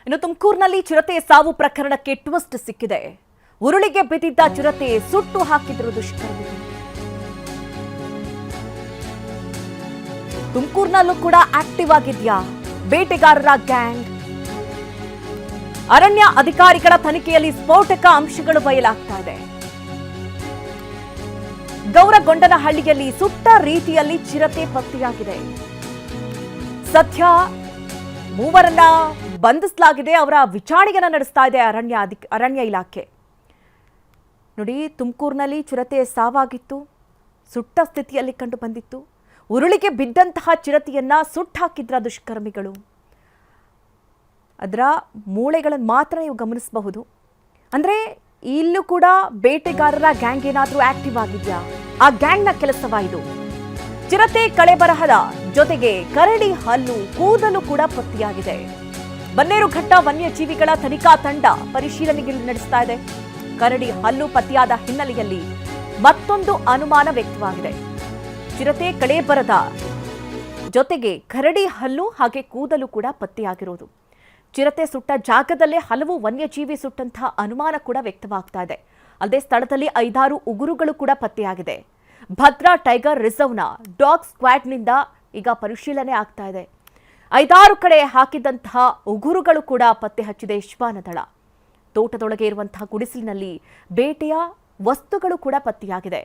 ಇನ್ನು ತುಮಕೂರಿನಲ್ಲಿ ಚಿರತೆ ಸಾವು ಪ್ರಕರಣಕ್ಕೆ ಟ್ವಿಸ್ಟ್ ಸಿಕ್ಕಿದೆ. ಉರುಳಿಗೆ ಬಿದ್ದಿದ್ದ ಚಿರತೆ ಸುಟ್ಟು ಹಾಕಿದ್ರು ದುಷ್ಕರ್ಮಿಗಳು. ತುಮಕೂರಿನಲ್ಲೂ ಕೂಡ ಆಕ್ಟಿವ್ ಆಗಿದ್ಯಾ ಬೇಟೆಗಾರರ ಗ್ಯಾಂಗ್? ಅರಣ್ಯ ಅಧಿಕಾರಿಗಳ ತನಿಖೆಯಲ್ಲಿ ಸ್ಫೋಟಕ ಅಂಶಗಳು ಬಯಲಾಗ್ತಾ ಇದೆ. ಗೌರಗೊಂಡನಹಳ್ಳಿಯಲ್ಲಿ ಸುಟ್ಟ ರೀತಿಯಲ್ಲಿ ಚಿರತೆ ಪತ್ತೆಯಾಗಿದೆ. ಸದ್ಯ ಮೂವರನ್ನ ಬಂಧಿಸಲಾಗಿದೆ. ಅವರ ವಿಚಾರಣೆಯನ್ನ ನಡೆಸ್ತಾ ಇದೆ ಅರಣ್ಯ ಇಲಾಖೆ. ನೋಡಿ, ತುಮಕೂರಿನಲ್ಲಿ ಚಿರತೆ ಸಾವಾಗಿತ್ತು, ಸುಟ್ಟ ಸ್ಥಿತಿಯಲ್ಲಿ ಕಂಡು ಬಂದಿತ್ತು. ಉರುಳಿಗೆ ಬಿದ್ದಂತಹ ಚಿರತೆಯನ್ನ ಸುಟ್ಟಾಕಿದ್ರ ದುಷ್ಕರ್ಮಿಗಳು. ಅದರ ಮೂಳೆಗಳನ್ನು ಮಾತ್ರ ನೀವು ಗಮನಿಸಬಹುದು. ಅಂದ್ರೆ ಇಲ್ಲೂ ಕೂಡ ಬೇಟೆಗಾರರ ಗ್ಯಾಂಗ್ ಏನಾದ್ರೂ ಆಕ್ಟಿವ್ ಆಗಿದ್ಯಾ? ಆ ಗ್ಯಾಂಗ್ನ ಕೆಲಸವಾ ಇದು? ಚಿರತೆ ಕಳೆಬರಹದ ಜೊತೆಗೆ ಕರಡಿ ಹಲ್ಲು ಕೂದಲು ಕೂಡ ಪತ್ತೆಯಾಗಿದೆ. ಬನ್ನೇರುಘಟ್ಟ ವನ್ಯಜೀವಿಗಳ ತನಿಖಾ ತಂಡ ಪರಿಶೀಲನೆಗೆ ನಡೆಸ್ತಾ ಇದೆ. ಕರಡಿ ಹಲ್ಲು ಪತ್ತೆಯಾದ ಹಿನ್ನೆಲೆಯಲ್ಲಿ ಮತ್ತೊಂದು ಅನುಮಾನ ವ್ಯಕ್ತವಾಗಿದೆ. ಚಿರತೆ ಕಳೆಬರದ ಜೊತೆಗೆ ಕರಡಿ ಹಲ್ಲು ಹಾಗೆ ಕೂದಲು ಕೂಡ ಪತ್ತೆಯಾಗಿರೋದು. ಚಿರತೆ ಸುಟ್ಟ ಜಾಗದಲ್ಲೇ ಹಲವು ವನ್ಯಜೀವಿ ಸುಟ್ಟಂತಹ ಅನುಮಾನ ಕೂಡ ವ್ಯಕ್ತವಾಗ್ತಾ ಇದೆ. ಅಲ್ಲದೆ ಸ್ಥಳದಲ್ಲಿ 5-6 ಉಗುರುಗಳು ಕೂಡ ಪತ್ತೆಯಾಗಿದೆ. ಭದ್ರಾ ಟೈಗರ್ ರಿಸರ್ವ್ನ ಡಾಗ್ ಸ್ಕ್ವಾಡ್ನಿಂದ ಈಗ ಪರಿಶೀಲನೆ ಆಗ್ತಾ ಇದೆ. 5-6 ಕಡೆ ಹಾಕಿದಂತಹ ಉಗುರುಗಳು ಕೂಡ ಪತ್ತೆ ಹಚ್ಚಿದೆ ಶ್ವಾನದಳ. ತೋಟದೊಳಗೆ ಇರುವಂತಹ ಗುಡಿಸಲಿನಲ್ಲಿ ಬೇಟೆಯ ವಸ್ತುಗಳು ಕೂಡ ಪತ್ತೆಯಾಗಿದೆ.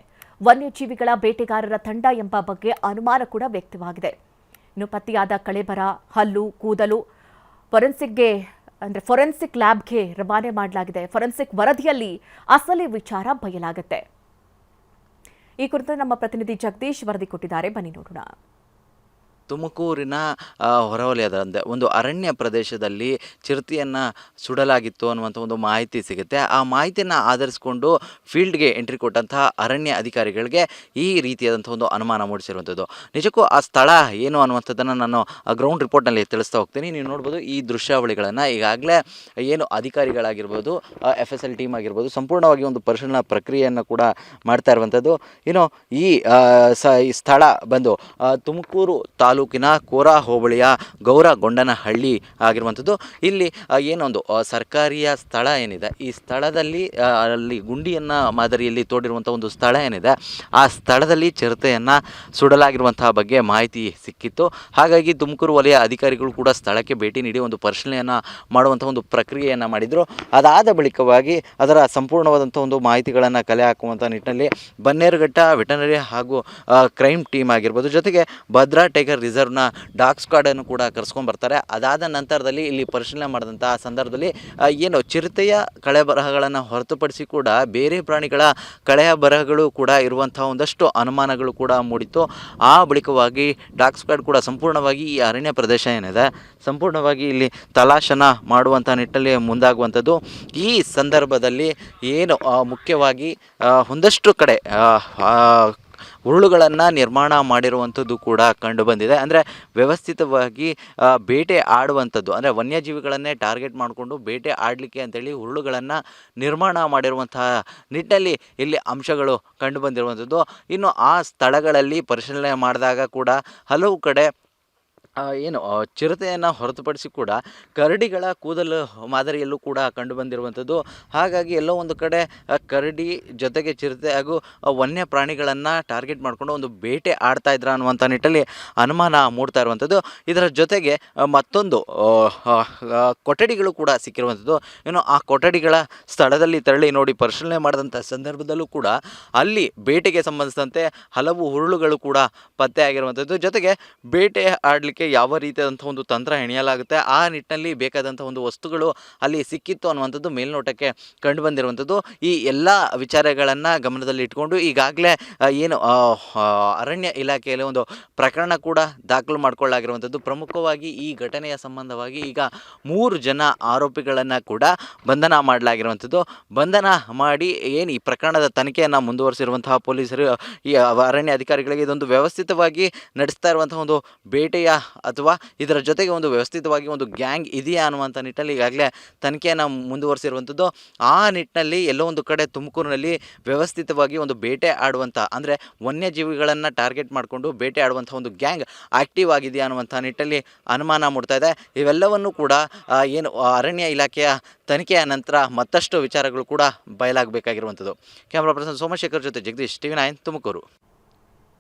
ವನ್ಯಜೀವಿಗಳ ಬೇಟೆಗಾರರ ತಂಡ ಎಂಬ ಬಗ್ಗೆ ಅನುಮಾನ ಕೂಡ ವ್ಯಕ್ತವಾಗಿದೆ. ಇನ್ನು ಪತ್ತೆಯಾದ ಕಳೆಬರ, ಹಲ್ಲು, ಕೂದಲು ಫೊರೆನ್ಸಿಕ್ ಲ್ಯಾಬ್ಗೆ ರವಾನೆ ಮಾಡಲಾಗಿದೆ. ಫೊರೆನ್ಸಿಕ್ ವರದಿಯಲ್ಲಿ ಅಸಲಿ ವಿಚಾರ ಬಯಲಾಗುತ್ತೆ. ಈ ಕುರಿತು ನಮ್ಮ ಪ್ರತಿನಿಧಿ ಜಗದೀಶ್ ವರದಿ ಕೊಟ್ಟಿದ್ದಾರೆ, ಬನ್ನಿ ನೋಡೋಣ. ತುಮಕೂರಿನ ಹೊರವಲಯದ ಒಂದು ಅರಣ್ಯ ಪ್ರದೇಶದಲ್ಲಿ ಚಿರತೆಯನ್ನು ಸುಡಲಾಗಿತ್ತು ಅನ್ನುವಂಥ ಒಂದು ಮಾಹಿತಿ ಸಿಗುತ್ತೆ. ಆ ಮಾಹಿತಿಯನ್ನು ಆಧರಿಸಿಕೊಂಡು ಫೀಲ್ಡ್ಗೆ ಎಂಟ್ರಿ ಕೊಟ್ಟಂತಹ ಅರಣ್ಯ ಅಧಿಕಾರಿಗಳಿಗೆ ಈ ರೀತಿಯಾದಂಥ ಒಂದು ಅನುಮಾನ ಮೂಡಿಸಿರುವಂಥದ್ದು. ನಿಜಕ್ಕೂ ಆ ಸ್ಥಳ ಏನು ಅನ್ನುವಂಥದ್ದನ್ನು ನಾನು ಗ್ರೌಂಡ್ ರಿಪೋರ್ಟ್ನಲ್ಲಿ ತಿಳಿಸ್ತಾ ಹೋಗ್ತೀನಿ. ನೀವು ನೋಡ್ಬೋದು ಈ ದೃಶ್ಯಾವಳಿಗಳನ್ನು. ಈಗಾಗಲೇ ಏನು ಅಧಿಕಾರಿಗಳಾಗಿರ್ಬೋದು, FSL ಟೀಮ್ ಆಗಿರ್ಬೋದು, ಸಂಪೂರ್ಣವಾಗಿ ಒಂದು ಪರಿಶೀಲನಾ ಪ್ರಕ್ರಿಯೆಯನ್ನು ಕೂಡ ಮಾಡ್ತಾ ಇರುವಂಥದ್ದು. ಇನ್ನು ಈ ಸ್ಥಳ ಬಂದು ತುಮಕೂರು ತಾಲೂಕಿನ ಕೋರಾ ಹೋಬಳಿಯ ಗೌರಗೊಂಡನಹಳ್ಳಿ ಆಗಿರುವಂಥದ್ದು. ಇಲ್ಲಿ ಏನೊಂದು ಸರ್ಕಾರಿಯ ಸ್ಥಳ ಏನಿದೆ, ಈ ಸ್ಥಳದಲ್ಲಿ ಅಲ್ಲಿ ಗುಂಡಿಯನ್ನು ಮಾದರಿಯಲ್ಲಿ ತೋಡಿರುವಂಥ ಒಂದು ಸ್ಥಳ ಏನಿದೆ, ಆ ಸ್ಥಳದಲ್ಲಿ ಚಿರತೆಯನ್ನು ಸುಡಲಾಗಿರುವಂತಹ ಬಗ್ಗೆ ಮಾಹಿತಿ ಸಿಕ್ಕಿತ್ತು. ಹಾಗಾಗಿ ತುಮಕೂರು ವಲಯ ಅಧಿಕಾರಿಗಳು ಕೂಡ ಸ್ಥಳಕ್ಕೆ ಭೇಟಿ ನೀಡಿ ಒಂದು ಪರಿಶೀಲನೆಯನ್ನು ಮಾಡುವಂಥ ಒಂದು ಪ್ರಕ್ರಿಯೆಯನ್ನು ಮಾಡಿದರು. ಅದಾದ ಬಳಿಕವಾಗಿ ಅದರ ಸಂಪೂರ್ಣವಾದಂಥ ಒಂದು ಮಾಹಿತಿಗಳನ್ನು ಕಲೆ ಹಾಕುವಂಥ ನಿಟ್ಟಿನಲ್ಲಿ ಬನ್ನೇರುಘಟ್ಟ ವೆಟನರಿ ಹಾಗೂ ಕ್ರೈಮ್ ಟೀಮ್ ಆಗಿರ್ಬೋದು, ಜೊತೆಗೆ ಭದ್ರಾ ಟೈಗರ್ ರಿಸರ್ವ್ನ ಡಾಗ್ ಸ್ಕ್ವಾಡನ್ನು ಕೂಡ ಕರೆಸ್ಕೊಂಡು ಬರ್ತಾರೆ. ಅದಾದ ನಂತರದಲ್ಲಿ ಇಲ್ಲಿ ಪರಿಶೀಲನೆ ಮಾಡಿದಂಥ ಸಂದರ್ಭದಲ್ಲಿ ಏನು ಚಿರತೆಯ ಕಳೆಬರಹಗಳನ್ನು ಹೊರತುಪಡಿಸಿ ಕೂಡ ಬೇರೆ ಪ್ರಾಣಿಗಳ ಕಳೆಯ ಬರಹಗಳು ಕೂಡ ಇರುವಂಥ ಒಂದಷ್ಟು ಅನುಮಾನಗಳು ಕೂಡ ಮೂಡಿತ್ತು. ಆ ಬಳಿಕವಾಗಿ ಡಾಗ್ ಸ್ಕ್ವಾಡ್ ಕೂಡ ಸಂಪೂರ್ಣವಾಗಿ ಈ ಅರಣ್ಯ ಪ್ರದೇಶ ಏನಿದೆ ಸಂಪೂರ್ಣವಾಗಿ ಇಲ್ಲಿ ತಲಾಶನ ಮಾಡುವಂಥ ನಿಟ್ಟಿನಲ್ಲಿ ಮುಂದಾಗುವಂಥದ್ದು. ಈ ಸಂದರ್ಭದಲ್ಲಿ ಏನು ಮುಖ್ಯವಾಗಿ ಒಂದಷ್ಟು ಕಡೆ ಉರುಳುಗಳನ್ನು ನಿರ್ಮಾಣ ಮಾಡಿರುವಂಥದ್ದು ಕೂಡ ಕಂಡುಬಂದಿದೆ. ಅಂದರೆ ವ್ಯವಸ್ಥಿತವಾಗಿ ಬೇಟೆ ಆಡುವಂಥದ್ದು, ಅಂದರೆ ವನ್ಯಜೀವಿಗಳನ್ನೇ ಟಾರ್ಗೆಟ್ ಮಾಡಿಕೊಂಡು ಬೇಟೆ ಆಡಲಿಕ್ಕೆ ಅಂತೇಳಿ ಉರುಳುಗಳನ್ನು ನಿರ್ಮಾಣ ಮಾಡಿರುವಂತಹ ನಿಟ್ಟಿನಲ್ಲಿ ಇಲ್ಲಿ ಅಂಶಗಳು ಕಂಡುಬಂದಿರುವಂಥದ್ದು. ಇನ್ನು ಆ ಸ್ಥಳಗಳಲ್ಲಿ ಪರಿಶೀಲನೆ ಮಾಡಿದಾಗ ಕೂಡ ಹಲವು ಕಡೆ ಏನು ಚಿರತೆಯನ್ನು ಹೊರತುಪಡಿಸಿ ಕೂಡ ಕರಡಿಗಳ ಕೂದಲು ಮಾದರಿಯಲ್ಲೂ ಕೂಡ ಕಂಡುಬಂದಿರುವಂಥದ್ದು. ಹಾಗಾಗಿ ಎಲ್ಲೋ ಒಂದು ಕಡೆ ಕರಡಿ ಜೊತೆಗೆ ಚಿರತೆ ಹಾಗೂ ವನ್ಯ ಪ್ರಾಣಿಗಳನ್ನು ಟಾರ್ಗೆಟ್ ಮಾಡಿಕೊಂಡು ಒಂದು ಬೇಟೆ ಆಡ್ತಾ ಇದ್ರ ಅನ್ನುವಂಥ ನಿಟ್ಟಲ್ಲಿ ಅನುಮಾನ ಮೂಡ್ತಾ ಇರುವಂಥದ್ದು. ಇದರ ಜೊತೆಗೆ ಮತ್ತೊಂದು ಕೊಠಡಿಗಳು ಕೂಡ ಸಿಕ್ಕಿರುವಂಥದ್ದು. ಇನ್ನು ಆ ಕೊಠಡಿಗಳ ಸ್ಥಳದಲ್ಲಿ ತೆರಳಿ ನೋಡಿ ಪರಿಶೀಲನೆ ಮಾಡಿದಂಥ ಸಂದರ್ಭದಲ್ಲೂ ಕೂಡ ಅಲ್ಲಿ ಬೇಟೆಗೆ ಸಂಬಂಧಿಸಿದಂತೆ ಹಲವು ಉರುಳುಗಳು ಕೂಡ ಪತ್ತೆ ಆಗಿರುವಂಥದ್ದು. ಜೊತೆಗೆ ಬೇಟೆ ಆಡಲಿಕ್ಕೆ ಯಾವ ರೀತಿಯಾದಂಥ ಒಂದು ತಂತ್ರ ಹೆಣೆಯಲಾಗುತ್ತೆ, ಆ ನಿಟ್ಟಿನಲ್ಲಿ ಬೇಕಾದಂಥ ಒಂದು ವಸ್ತುಗಳು ಅಲ್ಲಿ ಸಿಕ್ಕಿತ್ತು ಅನ್ನುವಂಥದ್ದು ಮೇಲ್ನೋಟಕ್ಕೆ ಕಂಡುಬಂದಿರುವಂಥದ್ದು. ಈ ಎಲ್ಲ ವಿಚಾರಗಳನ್ನು ಗಮನದಲ್ಲಿ ಇಟ್ಕೊಂಡು ಈಗಾಗಲೇ ಏನು ಅರಣ್ಯ ಇಲಾಖೆಯಲ್ಲಿ ಒಂದು ಪ್ರಕರಣ ಕೂಡ ದಾಖಲು ಮಾಡಿಕೊಳ್ಳಲಾಗಿರುವಂಥದ್ದು. ಪ್ರಮುಖವಾಗಿ ಈ ಘಟನೆಯ ಸಂಬಂಧವಾಗಿ ಈಗ 3 ಜನ ಆರೋಪಿಗಳನ್ನು ಕೂಡ ಬಂಧನ ಮಾಡಲಾಗಿರುವಂಥದ್ದು. ಬಂಧನ ಮಾಡಿ ಏನು ಈ ಪ್ರಕರಣದ ತನಿಖೆಯನ್ನು ಮುಂದುವರಿಸಿರುವಂತಹ ಪೊಲೀಸರು, ಈ ಅರಣ್ಯ ಅಧಿಕಾರಿಗಳಿಗೆ ಇದೊಂದು ವ್ಯವಸ್ಥಿತವಾಗಿ ನಡೆಸ್ತಾ ಇರುವಂತಹ ಒಂದು ಬೇಟೆಯ ಅಥವಾ ಇದರ ಜೊತೆಗೆ ಒಂದು ವ್ಯವಸ್ಥಿತವಾಗಿ ಒಂದು ಗ್ಯಾಂಗ್ ಇದೆಯಾ ಅನ್ನುವಂಥ ನಿಟ್ಟಲ್ಲಿ ಈಗಾಗಲೇ ತನಿಖೆಯನ್ನು ಮುಂದುವರಿಸಿರುವಂಥದ್ದು. ಆ ನಿಟ್ಟಿನಲ್ಲಿ ಎಲ್ಲೋ ಒಂದು ಕಡೆ ತುಮಕೂರಿನಲ್ಲಿ ವ್ಯವಸ್ಥಿತವಾಗಿ ಒಂದು ಬೇಟೆ ಆಡುವಂಥ, ಅಂದರೆ ವನ್ಯಜೀವಿಗಳನ್ನು ಟಾರ್ಗೆಟ್ ಮಾಡಿಕೊಂಡು ಬೇಟೆ ಆಡುವಂಥ ಒಂದು ಗ್ಯಾಂಗ್ ಆಕ್ಟಿವ್ ಆಗಿದೆಯಾ ಅನ್ನುವಂಥ ನಿಟ್ಟಲ್ಲಿ ಅನುಮಾನ ಮೂಡ್ತಾ ಇದೆ. ಇವೆಲ್ಲವನ್ನು ಕೂಡ ಏನು ಅರಣ್ಯ ಇಲಾಖೆಯ ತನಿಖೆಯ ನಂತರ ಮತ್ತಷ್ಟು ವಿಚಾರಗಳು ಕೂಡ ಬಯಲಾಗಬೇಕಾಗಿರುವಂಥದ್ದು. ಕ್ಯಾಮ್ರಾ ಪರ್ಸನ್ ಸೋಮಶೇಖರ್ ಜೊತೆ ಜಗದೀಶ್, TV9 ತುಮಕೂರು.